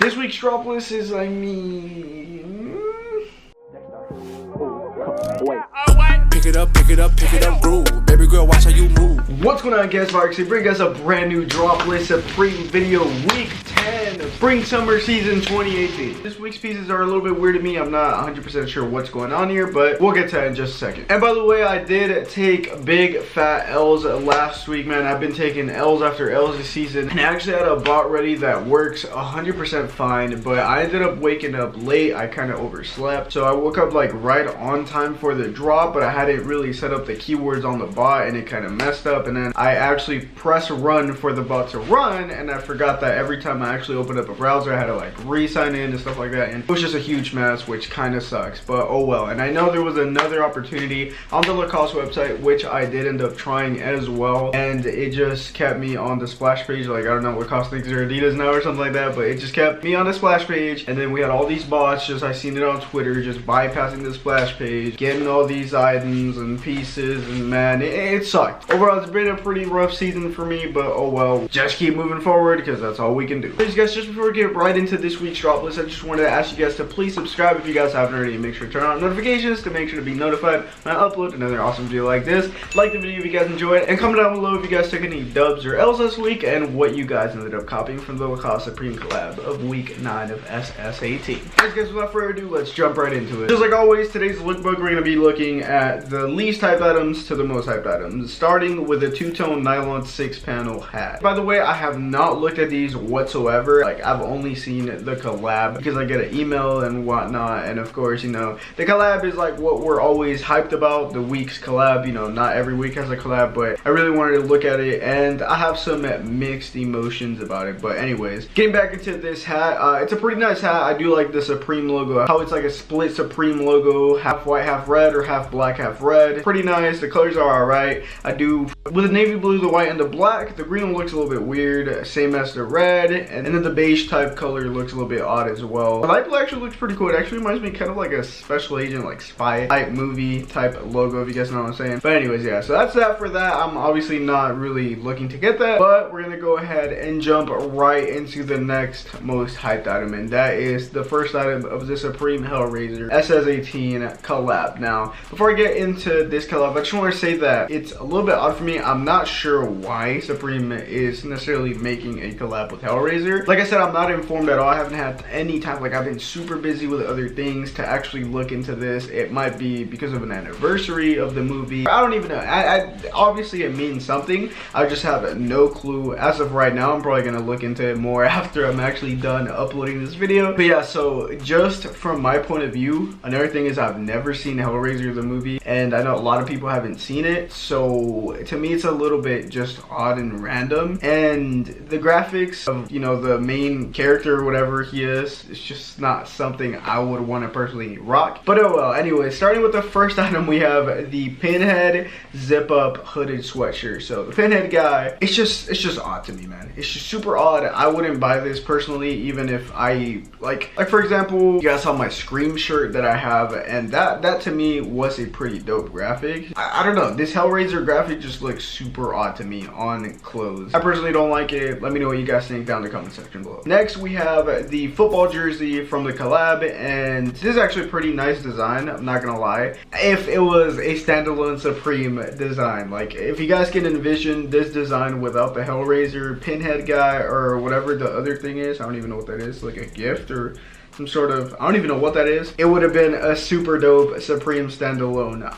This week's Droplist is, Pick it up, groove. Baby girl, watch how you move. What's going on, guys? Virux here, bring us a brand new Droplist Supreme video, week 10 of Spring Summer Season 2018. This week's pieces are a little bit weird to me. I'm not 100% sure what's going on here, but we'll get to that in just a second. And by the way, I did take big fat L's last week, man. I've been taking L's after L's this season, and I actually had a bot ready that works 100% fine, but I ended up waking up late. I kind of overslept, so I woke up like right on time for the drop, but I hadn't really set up the keywords on the bot, and it kind of messed up. And then I actually press run for the bot to run, and I forgot that every time I actually opened up a browser, I had to like re-sign in and stuff like that, and it was just a huge mess, which kind of sucks, but oh well. And I know there was another opportunity on the Lacoste website, which I did end up trying as well, and it just kept me on the splash page. Like, I don't know, Lacoste thinks they're Adidas now or something like that, but it just kept me on the splash page. And then we had all these bots, just I seen it on Twitter, just bypassing the splash page, getting all these items and pieces, and man, it sucked. Overall, it's been a pretty rough season for me, but oh well. Just keep moving forward, because that's all we can do. Anyways, guys, just before we get right into this week's drop list, I just wanted to ask you guys to please subscribe if you guys haven't already, and make sure to turn on notifications to make sure to be notified when I upload another awesome video like this. Like the video if you guys enjoyed, and comment down below if you guys took any dubs or L's this week, and what you guys ended up copying from the Lacoste Supreme collab of week 9 of SS18. Alright guys, without further ado, let's jump right into it. Just like always, today's lookbook, we're going to be looking at the least hyped items to the most hyped items, starting with a two-tone nylon 6-panel hat. By the way, I have not looked at these whatsoever. Like, I've only seen the collab because I get an email and whatnot, and of course, you know, the collab is like what we're always hyped about, the week's collab. You know, not every week has a collab, but I really wanted to look at it, and I have some mixed emotions about it. But anyways, getting back into this hat, it's a pretty nice hat. I do like the Supreme logo, how it's like a split Supreme logo, half white, half red, or half black, half red. Pretty nice. The colors are alright. I do with the navy blue, the white, and the black. The green one looks a little bit weird, same as the red, and then the beige type color looks a little bit odd as well. The light blue actually looks pretty cool. It actually reminds me kind of like a special agent, like spy type movie type logo, if you guys know what I'm saying. But anyways, yeah, so that's that for that. I'm obviously not really looking to get that, but we're gonna go ahead and jump right into the next most hyped item, and that is the first item of the Supreme Hellraiser SS18 collab. Now, before I get into this collab, I just want to say that it's a little bit odd for me. I'm not sure why Supreme is necessarily making a collab with Hellraiser. Like I said, I'm not informed at all. I haven't had any time, like I've been super busy with other things to actually look into this. It might be because of an anniversary of the movie. I don't even know. Obviously it means something. I just have no clue as of right now. I'm probably gonna look into it more after I'm actually done uploading this video. But yeah, so just from my point of view, another thing is I've never seen Hellraiser the movie, and I know a lot of people haven't seen it, so to me it's a little bit just odd and random. And the graphics of, you know, the main character or whatever he is, it's just not something I would want to personally rock. But oh well. Anyway, starting with the first item, we have the Pinhead zip up hooded sweatshirt. So the Pinhead guy, it's just odd to me, man. It's just super odd. I wouldn't buy this personally, even if I like for example, you guys saw my Scream shirt that I have, and that to me was a pretty dope graphic. I don't know, this Hellraiser graphic just looks super odd to me on clothes. I personally don't like it. Let me know what you guys think down in the comment section below. Next, we have the football jersey from the collab, and this is actually a pretty nice design, I'm not gonna lie. If it was a standalone Supreme design, like if you guys can envision this design without the Hellraiser Pinhead guy or whatever the other thing is, I don't even know what that is, like a gift or some sort of, I don't even know what that is. It would have been a super dope Supreme standalone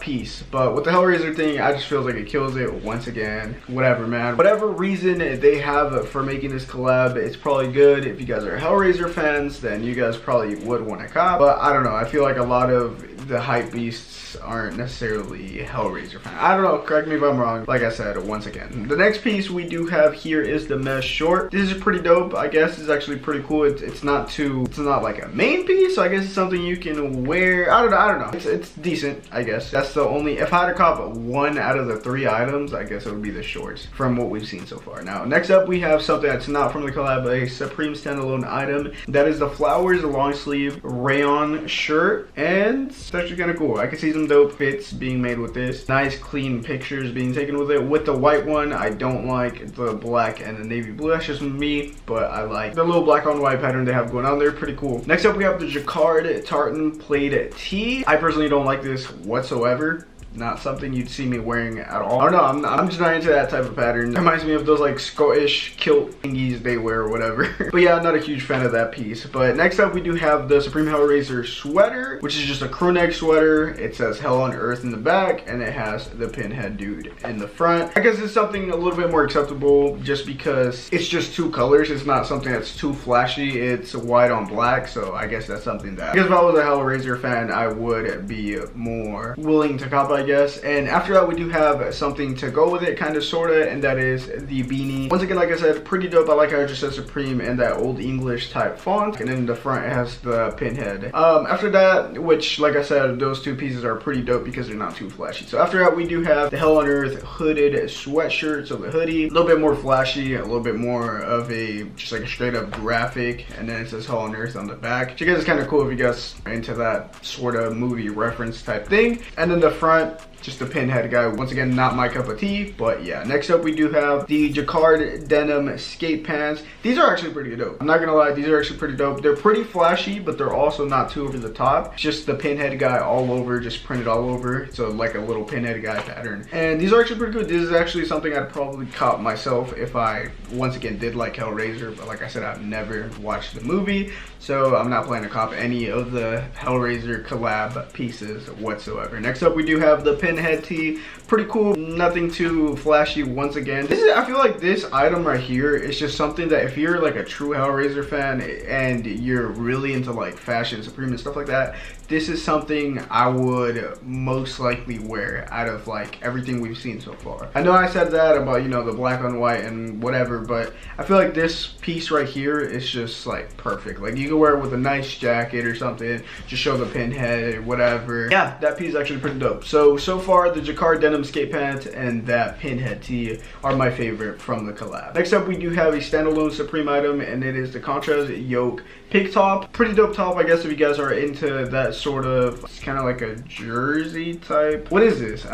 piece. But with the Hellraiser thing, I just feel like it kills it once again. Whatever, man. Whatever reason they have for making this collab, it's probably good. If you guys are Hellraiser fans, then you guys probably would want to cop. But I don't know, I feel like a lot of the hype beasts aren't necessarily Hellraiser fans. I don't know, correct me if I'm wrong. Like I said, once again, the next piece we do have here is the mesh short. This is pretty dope. I guess it's actually pretty cool. It's not like a main piece, so I guess it's something you can wear. I don't know. It's decent, I guess. That's the only, if I had to cop one out of the 3 items, I guess it would be the shorts from what we've seen so far. Now, next up we have something that's not from the collab, a Supreme standalone item. That is the Flowers long sleeve rayon shirt, and It's actually kind of cool. I can see some dope fits being made with this. Nice clean pictures being taken with it. With the white one, I don't like the black and the navy blue. That's just me, but I like the little black on white pattern they have going on there. Pretty cool. Next up, we have the Jacquard tartan plaid tee. I personally don't like this whatsoever. Not something you'd see me wearing at all. I don't know, I'm just not into that type of pattern. It reminds me of those like Scottish kilt thingies they wear or whatever. But yeah, I'm not a huge fan of that piece. But next up we do have the Supreme Hellraiser sweater, which is just a crew neck sweater. It says Hell on Earth in the back, and it has the pinhead dude in the front. I guess it's something a little bit more acceptable just because it's just two colors. It's not something that's too flashy. It's white on black, so I guess that's something that, I guess if I was a Hellraiser fan, I would be more willing to cop, I guess. And after that, we do have something to go with it, kind of, sorta, and that is the beanie. Once again, like I said, pretty dope. I like how it just says Supreme in that old English type font, and then in the front it has the pinhead. After that, which, like I said, those two pieces are pretty dope because they're not too flashy. So after that, we do have the Hell on Earth hooded sweatshirt, so the hoodie, a little bit more flashy, a little bit more of a, just like a straight up graphic, and then it says Hell on Earth on the back, which I guess is kind of cool if you guys are into that sort of movie reference type thing. And then the front, just the pinhead guy. Once again, not my cup of tea, but yeah. Next up, we do have the Jacquard denim skate pants. These are actually pretty dope. I'm not gonna lie, these are actually pretty dope. They're pretty flashy, but they're also not too over the top. It's just the pinhead guy all over, just printed all over. So like a little pinhead guy pattern. And these are actually pretty good. This is actually something I'd probably cop myself if I, once again, did like Hellraiser. But like I said, I've never watched the movie, so I'm not planning to cop any of the Hellraiser collab pieces whatsoever. Next up, we do have the pinhead tee. Pretty cool, nothing too flashy. Once again, this is, I feel like this item right here is just something that if you're like a true Hellraiser fan and you're really into like fashion, Supreme and stuff like that, this is something I would most likely wear out of like everything we've seen so far. I know I said that about, you know, the black on white and whatever, but I feel like this piece right here is just like perfect. Like you can wear it with a nice jacket or something, just show the pinhead or whatever. Yeah, that piece is actually pretty dope. So far the Jacquard denim skate pants and that pinhead tee are my favorite from the collab. Next up, we do have a standalone Supreme item, and it is the contrast yoke pig top. Pretty dope top, I guess, if you guys are into that sort of, it's kind of like a jersey type. What is this?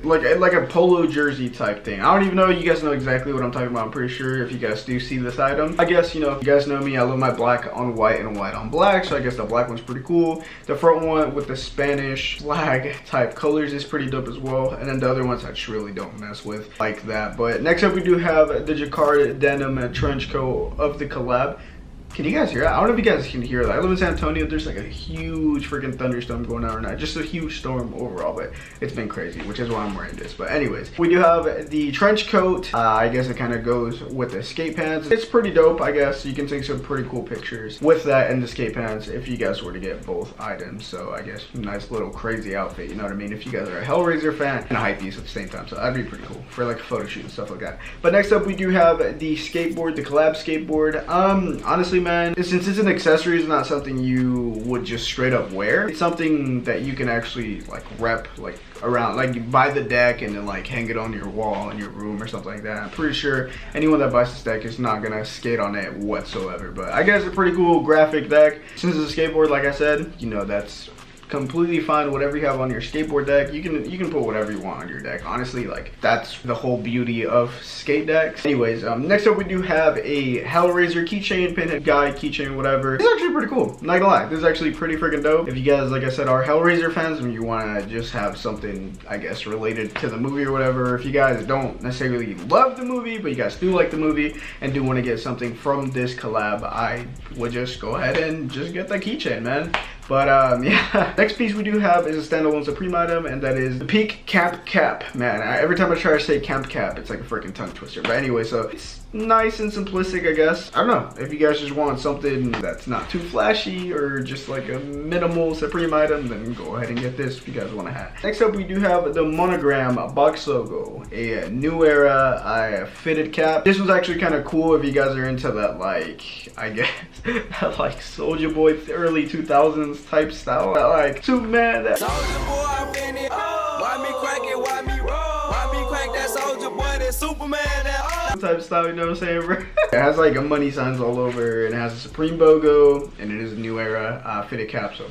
Like a polo jersey type thing. I don't even know. You guys know exactly what I'm talking about. I'm pretty sure if you guys do see this item. I guess, you know, you guys know me, I love my black on white and white on black, so I guess the black one's pretty cool. The front one with the Spanish flag type colors is pretty dope as well, and then the other ones I just really don't mess with like that. But next up, we do have the Jacquard denim trench coat of the collab. Can you guys hear that? I don't know if you guys can hear that. I live in San Antonio. There's like a huge freaking thunderstorm going on right now. Just a huge storm overall, but it's been crazy, which is why I'm wearing this. But anyways, we do have the trench coat. I guess it kind of goes with the skate pants. It's pretty dope, I guess. You can take some pretty cool pictures with that and the skate pants if you guys were to get both items. So I guess nice little crazy outfit, you know what I mean? If you guys are a Hellraiser fan and a hype piece at the same time. So that'd be pretty cool for like a photo shoot and stuff like that. But next up, we do have the skateboard, the collab skateboard. Honestly, man, since it's an accessory, it's not something you would just straight up wear. It's something that you can actually like rep like around, like you buy the deck and then like hang it on your wall in your room or something like that. I'm pretty sure anyone that buys this deck is not gonna skate on it whatsoever, but I guess it's a pretty cool graphic deck. Since it's a skateboard, like I said, you know, that's completely fine. Whatever you have on your skateboard deck, you can put whatever you want on your deck. Honestly, like that's the whole beauty of skate decks. Anyways, next up we do have a Hellraiser keychain, pinhead guy keychain, whatever. It's actually pretty cool. I'm not gonna lie, this is actually pretty freaking dope. If you guys, like I said, are Hellraiser fans and you want to just have something, I guess, related to the movie or whatever. If you guys don't necessarily love the movie, but you guys do like the movie and do want to get something from this collab, I would just go ahead and just get the keychain, man. But yeah, next piece we do have is a standalone Supreme item, and that is the Peak Camp Cap. Man, every time I try to say Camp Cap, it's like a freaking tongue twister. But anyway, so it's nice and simplistic, I guess. I don't know, if you guys just want something that's not too flashy or just like a minimal Supreme item, then go ahead and get this if you guys want to have. Next up, we do have the monogram box logo, a new era fitted cap. This was actually kind of cool if you guys are into that, like, I guess that like Soldier Boy early 2000s type style, that like Superman, that Soldier Boy, I'm in it. Why me crack it? Why me roll? Why me crack that Soldier Boy? That Superman? That type of style, you know what I'm saying, bro? It has like money signs all over, and it has a Supreme logo, and it is a new era fitted cap, so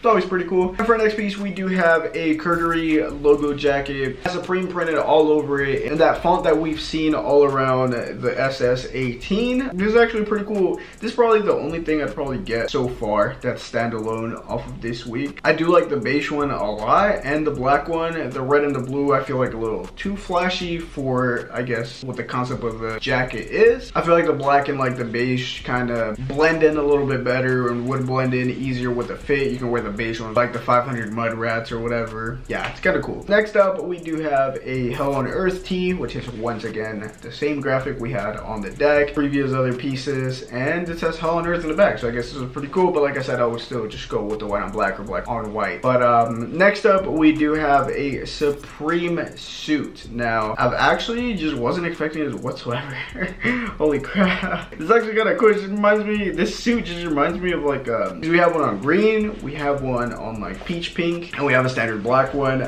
It's always pretty cool. And for our next piece, we do have a Carti logo jacket. Supreme printed all over it in that font that we've seen all around the SS18. This is actually pretty cool. This is probably the only thing I'd probably get so far that's standalone off of this week. I do like the beige one a lot, and the black one. The red and the blue I feel like a little too flashy for, I guess, what the concept of the jacket is. I feel like the black and like the beige kind of blend in a little bit better and would blend in easier with the fit. You can wear the beige one like the 500 mud rats or whatever. Yeah, it's kind of cool. Next up, we do have a Hell on Earth tee, which is once again the same graphic we had on the deck, previous other pieces, and it says Hell on Earth in the back. So I guess this is pretty cool, but like I said, I would still just go with the white on black or black on white. But next up, we do have a Supreme suit. Now, I've actually just wasn't expecting this whatsoever. Holy crap. This actually kind of cool. It reminds me, this suit just reminds me of like, we have one on green, we have one on like peach pink, and we have a standard black one.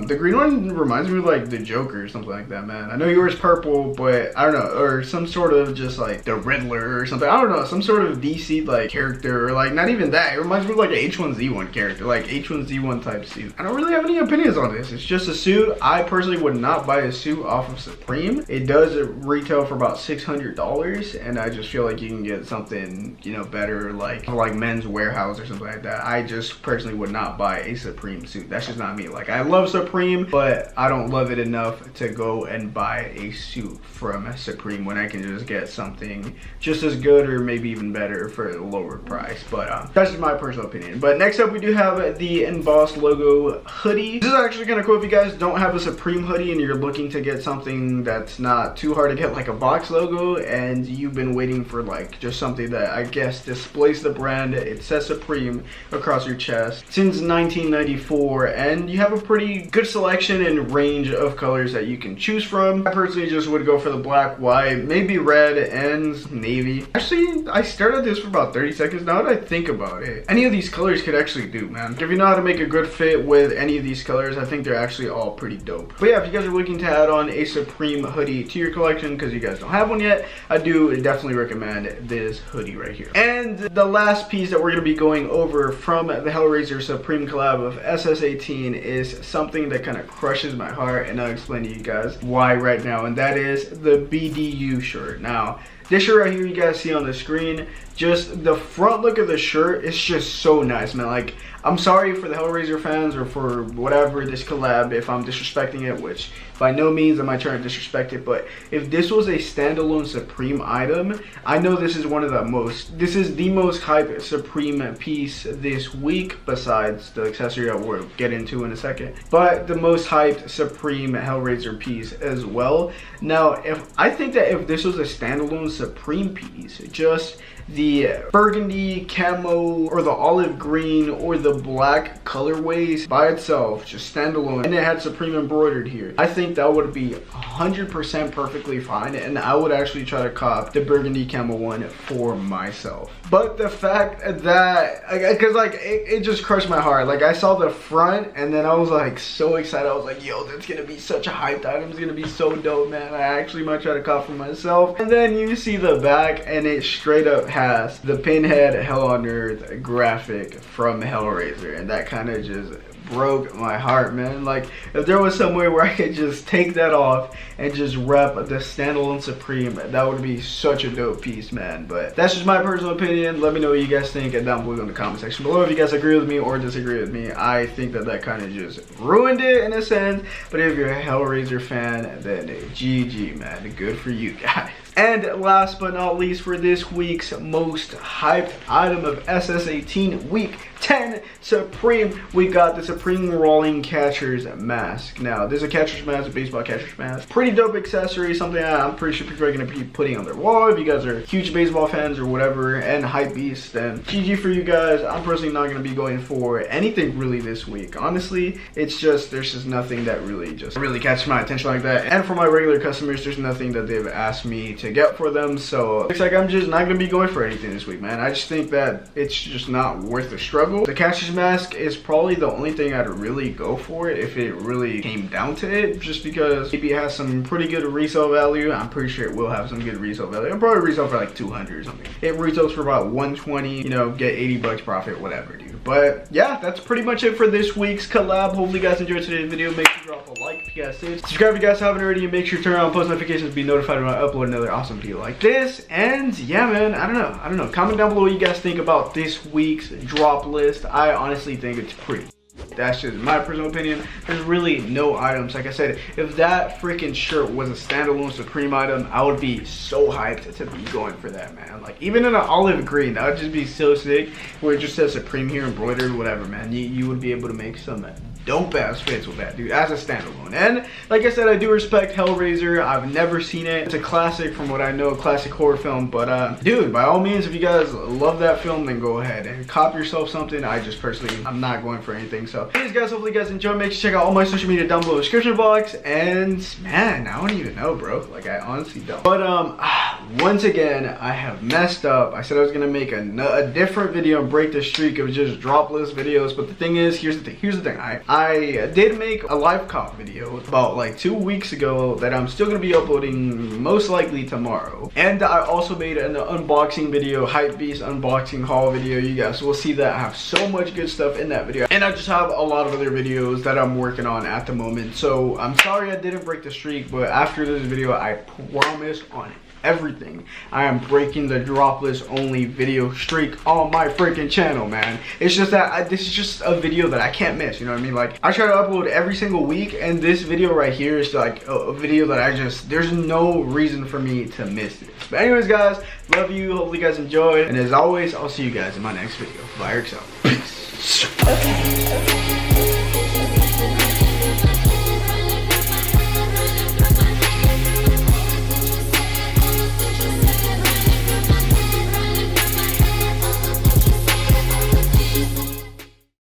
The green one reminds me of like the Joker or something like that, man. I know he wears purple, but I don't know, or some sort of just like the Riddler or something. I don't know, some sort of DC like character, or like not even that. It reminds me of like an H1Z1 character, like H1Z1 type suit. I don't really have any opinions on this. It's just a suit. I personally would not buy a suit off of Supreme. It does retail for about $600, and I just feel like you can get something, you know, better like Men's Warehouse or something like that. I just personally would not buy a Supreme suit. That's just not me. Like, I love Supreme, but I don't love it enough to go and buy a suit from Supreme when I can just get something just as good or maybe even better for a lower price. But that's just my personal opinion. But next up, we do have the embossed logo hoodie. This is actually kind of cool if you guys don't have a Supreme hoodie and you're looking to get something that's not too hard to get, like a box logo, and you've been waiting for like just something that I guess displays the brand. It says Supreme across your chest since 1994, and you have a pretty good selection and range of colors that you can choose from. I personally just would go for the black, white, maybe red, and navy. Actually, I stared at this for about 30 seconds. Now that I think about it, any of these colors could actually do, man. If you know how to make a good fit with any of these colors, I think they're actually all pretty dope. But yeah, if you guys are looking to add on a Supreme hoodie to your collection because you guys don't have one yet, I do definitely recommend this hoodie right here. And the last piece that we're going to be going over from the Hellraiser Supreme collab of SS18 is something that kind of crushes my heart, and I'll explain to you guys why right now, and that is the BDU shirt. Now, this shirt right here you guys see on the screen, just the front look of the shirt is just so nice, man. Like, I'm sorry for the Hellraiser fans or for whatever this collab if I'm disrespecting it, which by no means am I trying to disrespect it, but if this was a standalone Supreme item, I know this is one of the most, this is the most hyped Supreme piece this week, besides the accessory that we'll get into in a second, but the most hyped Supreme Hellraiser piece as well. Now, I think that if this was a standalone Supreme piece, just the burgundy camo or the olive green or the black colorways by itself, just standalone, and it had Supreme embroidered here, I think that would be 100% perfectly fine, and I would actually try to cop the burgundy camo one for myself. But the fact that, because like it just crushed my heart. Like, I saw the front and then I was like so excited. I was like, yo, that's gonna be such a hyped item. It's gonna be so dope, man. I actually might try to cop for myself. And then you see the back and it straight up has the Pinhead Hell on Earth graphic from Hellraiser, and that kind of just broke my heart, man. Like, if there was somewhere where I could just take that off and just rep the standalone Supreme, that would be such a dope piece, man. But that's just my personal opinion. Let me know what you guys think down below in the comment section below if you guys agree with me or disagree with me. I think that that kind of just ruined it in a sense, but if you're a Hellraiser fan, then GG, man. Good for you guys. And last but not least, for this week's most hyped item of SS18 week 10 Supreme, we got the Supreme Rolling Catcher's Mask. Now, this is a catcher's mask, a baseball catcher's mask. Pretty dope accessory, something that I'm pretty sure people are going to be putting on their wall. If you guys are huge baseball fans or whatever, and hype beasts, then GG for you guys. I'm personally not going to be going for anything really this week. Honestly, it's just, there's just nothing that really catches my attention like that. And for my regular customers, there's nothing that they've asked me to get for them. So, looks like I'm just not going to be going for anything this week, man. I just think that it's just not worth the struggle. The catcher's mask is probably the only thing I'd really go for it if it really came down to it, just because maybe it has some pretty good resale value. I'm pretty sure it will have some good resale value. It'll probably resell for like 200 or something. It retails for about 120, you know, get 80 bucks profit, whatever, dude. But yeah, that's pretty much it for this week's collab. Hopefully you guys enjoyed today's video. Make sure you drop a like if you guys did. Subscribe if you guys haven't already, and make sure you turn on post notifications to be notified when I upload another awesome video like this. And yeah, man, I don't know. Comment down below what you guys think about this week's drop list. I honestly think it's pretty. That's just my personal opinion. There's really no items. Like I said, if that freaking shirt was a standalone Supreme item, I would be so hyped to be going for that, man. Like, even in an olive green, that would just be so sick. Where it just says Supreme here, embroidered, whatever, man. You would be able to make some dope ass fits with that, dude, as a standalone. And like I said, I do respect Hellraiser. I've never seen it. It's a classic from what I know, a classic horror film. But dude, by all means, if you guys love that film, then go ahead and cop yourself something. I just personally, I'm not going for anything. So anyways, guys, hopefully you guys enjoy. Make sure to check out all my social media down below in the description box. And man, I don't even know, bro. Like, I honestly don't. But once again, I have messed up. I said I was gonna make a different video and break the streak of just dropless videos. But the thing is, here's the thing. I did make a live cop video about like 2 weeks ago that I'm still gonna be uploading most likely tomorrow. And I also made an unboxing video, Hype Beast unboxing haul video. You guys will see that I have so much good stuff in that video. And I just have a lot of other videos that I'm working on at the moment. So I'm sorry I didn't break the streak, but after this video, I promise on everything, I am breaking the dropless only video streak on my freaking channel, man. It's just that this is just a video that I can't miss, you know what I mean? Like, I try to upload every single week, and this video right here is like a video that there's no reason for me to miss this. But anyways, guys, love you. Hopefully you guys enjoyed, and as always, I'll see you guys in my next video. Virux out. Peace. Okay.